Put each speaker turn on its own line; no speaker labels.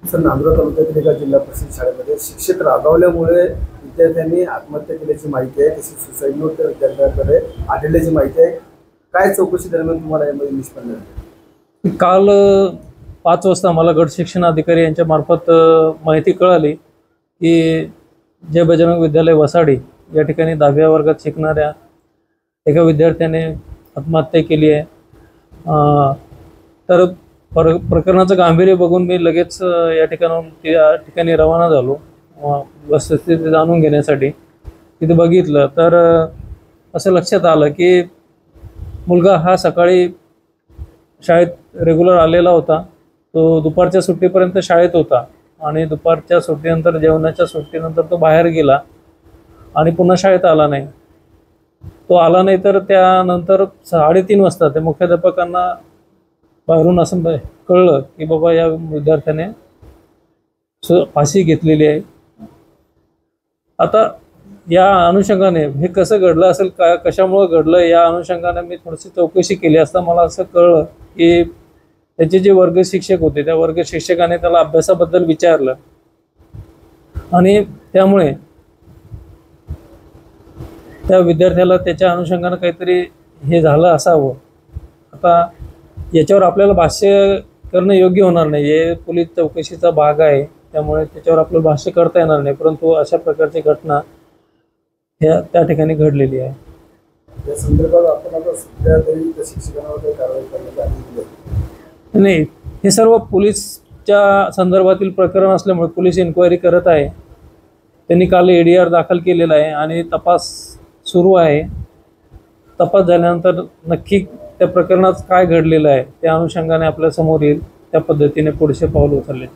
Sir, Nandgaon तालुक्यातील एका जिल्हा परिषद शाळेमध्ये शिक्षक रागावल्यामुळे विद्यार्थ्यांनी आत्महत्या केल्याची माहिती आहे। तसेच सुसाईड नोट त्या विद्यार्थ्यांकडे आढळल्याची माहिती आहे। काय चौकशी दरम्यान तुम्हाला यामध्ये निष्पन्न झाले?
काल 5 वाजता मला गट शिक्षण अधिकारी यांच्या मार्फत माहिती कळाली की जय बजरंग विद्यालय वसाडी या ठिकाणी 10व्या वर्गात शिकणाऱ्या एका विद्यार्थ्याने आत्महत्या केली आहे। तर प्रकरणाचं गांभीर्य बघून मी लगेच या ठिकाणी रवाना झालो वस्तुस्थिती जाणून घेण्यासाठी। तिथे बघितलं तर असं लक्षात आलं की मुलगा हा सकाळी शाळेत रेग्युलर आलेला होता। तो दुपारच्या सुट्टीपर्यंत शाळेत होता आणि दुपारच्या सुट्टीनंतर जेवणाच्या सुट्टीनंतर तो बाहेर गेला आणि पुन्हा शाळेत आला नाही। तो आला नाही तर त्यानंतर 3:30 वाजता ते मुख्याध्यापकांना बाहेरून असं कळलं की बाबा या विद्यार्थ्याने फाशी घेतलेली आहे। आता या अनुषंगाने हे कसं घडलं असेल, कशामुळे घडलं, या अनुषंगाने मी थोडीशी चौकशी केली असता मला असं कळलं की त्याचे जे वर्ग शिक्षक होते त्या वर्ग शिक्षकाने त्याला अभ्यासाबद्दल विचारलं आणि त्यामुळे त्या विद्यार्थ्याला त्याच्या अनुषंगाने काहीतरी हे झालं असावं। आता याच्यावर आपल्याला भाष्य करणं योग्य होणार नाही, हे पोलीस चौकशीचा भाग आहे, त्यामुळे त्याच्यावर आपल्याला भाष्य करता येणार नाही। परंतु अशा प्रकारची घटना त्या ठिकाणी घडलेली आहे।
या संदर्भात आपण आता सध्या तरी त्या शिक्षकांवर कारवाई करण्यात आली
नाही, हे सर्व पोलीसच्या संदर्भातील प्रकरण असल्यामुळे पोलीस इन्क्वायरी करत आहे। त्यांनी काल ADR दाखल केलेला आहे आणि तपास सुरू आहे। तपास झाल्यानंतर नक्की त्या प्रकरणात काय घडलेलं आहे त्या अनुषंगाने आपल्या समोर येईल, त्या पद्धतीने पुढचे पाऊल उचलले।